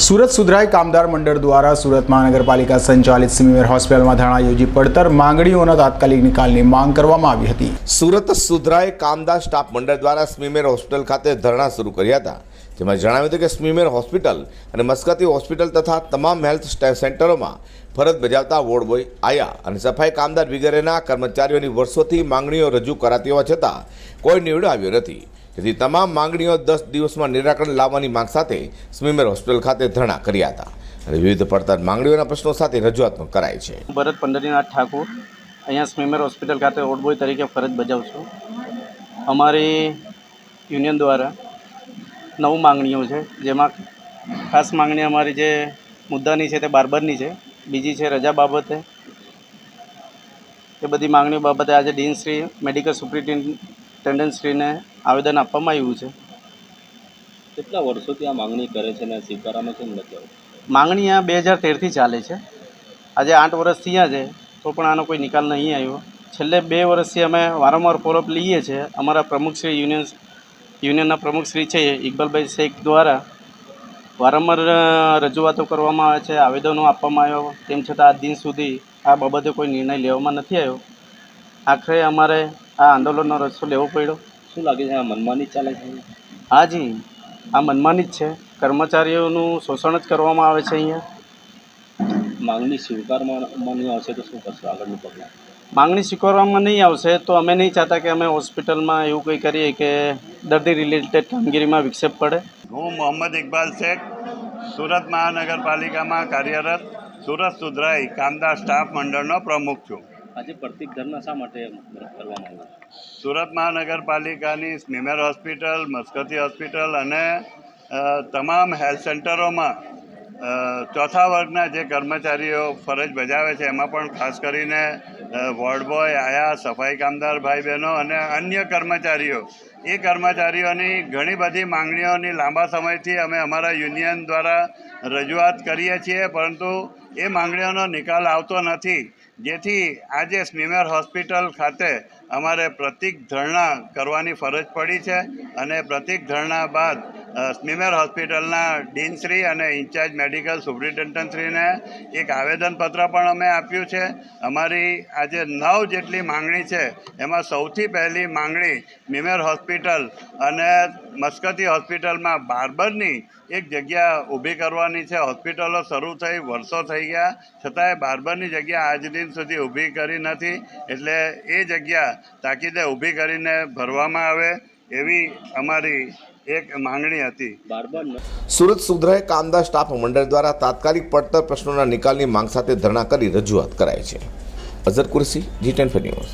સુરત સુધરાઈ કામદાર મંડળ દ્વારા સુરત મહાનગરપાલિકા સંચાલિત સ્મીમેર હોસ્પિટલમાં ધરણા યોજી પડતર માંગણીઓના તાત્કાલિક નિકાલની માંગ કરવામાં આવી હતી। સુરત સુધરાઈ કામદાર સ્ટાફ મંડળ દ્વારા સ્મીમેર હોસ્પિટલ ખાતે ધરણા શરૂ કર્યા હતા, જેમાં જણાવ્યું હતું કે સ્મીમેર હોસ્પિટલ અને મસ્કતી હોસ્પિટલ તથા તમામ હેલ્થ સેન્ટરોમાં ફરજ બજાવતા વોર્ડ બોય, આયા અને સફાઈ કામદાર વગેરેના કર્મચારીઓની વર્ષોથી માંગણીઓ રજૂ કરાતી હોવા છતાં કોઈ નિર્ણય આવ્યો નથી, જેથી તમામ માંગણીઓ 10 દિવસમાં નિરાકરણ લાવવાની માંગ સાથે સ્મીમેર હોસ્પિટલ ખાતે ધરણા કર્યા હતા અને વિવિધ પડતર માંગણીઓના પ્રશ્નો સાથે રજૂઆત કરાઈ છે। ભરત પંડરીનાથ ઠાકુર અહીંયા સ્મીમેર હોસ્પિટલ ખાતે વોર્ડ બોય તરીકે ફરજ બજાવું છું। અમારી યુનિયન દ્વારા 9 માંગણીઓ છે, જેમાં ખાસ માંગણી અમારી જે મુદ્દાની છે તે બાર્બરની છે, બીજી છે રજા બાબતે। એ બધી માંગણીઓ બાબતે આજે ડીનશ્રી, મેડિકલ સુપ્રિન્ટેન્ડન્ટશ્રીને આવેદન આપવામાં આવ્યું છે। કેટલા વર્ષોથી આ માંગણી કરે છે ને સ્વીકારવામાં કેમ નથી આવતું? માંગણી આ 2013થી ચાલે છે, આજે 8 વર્ષ થયા છે તો પણ આનો કોઈ નિકાલ નહીં આવ્યો। છેલ્લે 2 વર્ષથી અમે વારંવાર ફોલોઅપ લઈએ છીએ। અમારા પ્રમુખશ્રી યુનિયનના પ્રમુખશ્રી છે ઇકબાલભાઈ શેખ દ્વારા વારંવાર રજૂઆતો કરવામાં આવે છે, આવેદનો આપવામાં આવ્યો, તેમ છતાં આજ દિન સુધી આ બાબતે કોઈ નિર્ણય લેવામાં નથી આવ્યો। આખરે અમારે આ આંદોલનનો રસ્તો લેવો પડ્યો। શું લાગે છે, આ મનમાની ચાલે છે? હાજી, આ મનમાની જ છે। કર્મચારીઓનું શોષણ જ કરવામાં આવે છે। અહીંયા માંગણી સ્વીકારવામાં નહીં આવશે તો શું કરશો આગળનું પગલાં? માંગણી સ્વીકારવામાં નહીં આવશે તો અમે નહીં ચાહતા કે અમે હોસ્પિટલમાં એવું કંઈ કરીએ કે દર્દી રિલેટેડ કામગીરીમાં વિક્ષેપ પડે। હું મોહમ્મદ ઇકબાલ શેખ સુરત મહાનગરપાલિકામાં કાર્યરત સુરત સુધરાઈ કામદાર સ્ટાફ મંડળનો પ્રમુખ છું। આજે પ્રતિક ધરના શા માટે કરવામાં આવ્યું? સુરત મહાનગરપાલિકાની સ્મીમેર હોસ્પિટલ, મસ્કતી હોસ્પિટલ અને તમામ હેલ્થ સેન્ટરોમાં ચોથા વર્ગના જે કર્મચારીઓ ફરજ બજાવે છે, એમાં પણ ખાસ કરીને વોર્ડ બોય, આયા, સફાઈ કામદાર ભાઈ બહેનો અને અન્ય કર્મચારીઓ, એ કર્મચારીઓની ઘણી બધી માંગણીઓની લાંબા સમયથી અમે અમારા યુનિયન દ્વારા રજૂઆત કરીએ છીએ, પરંતુ એ માંગણીઓનો નિકાલ આવતો નથી, જેથી આજે સ્મીમેર હોસ્પિટલ ખાતે અમારે પ્રતિક ધરણા કરવાની ફરજ પડી છે। અને પ્રતિક ધરણા બાદ સ્મીમેર હોસ્પિટલના ડીનશ્રી અને ઇન્ચાર્જ મેડિકલ સુપ્રિન્ટેન્ડન્ટશ્રીને એક આવેદનપત્ર પણ અમે આપ્યું છે। અમારી આજે 9 જેટલી માંગણી છે, એમાં સૌથી પહેલી માંગણી સ્મીમેર હોસ્પિટલ અને મસ્કતી હોસ્પિટલમાં બાર્બરની એક જગ્યા ઊભી કરવાની છે। હોસ્પિટલો શરૂ થઈ વર્ષો થઈ ગયા, છતાંય બાર્બરની જગ્યા આજ દિન સુધી ઊભી કરી નથી, એટલે એ જગ્યા તાકીદે ઊભી કરીને ભરવામાં આવે એવી અમારી એક માંગણી હતી। સુરત સુધરાઈ કામદાર સ્ટાફ મંડળ દ્વારા તાત્કાલિક પડતર પ્રશ્નોના નિકાલની માંગ સાથે ધરણા કરી રજૂઆત કરાઈ છે। Azhar Qureshi, G10 news.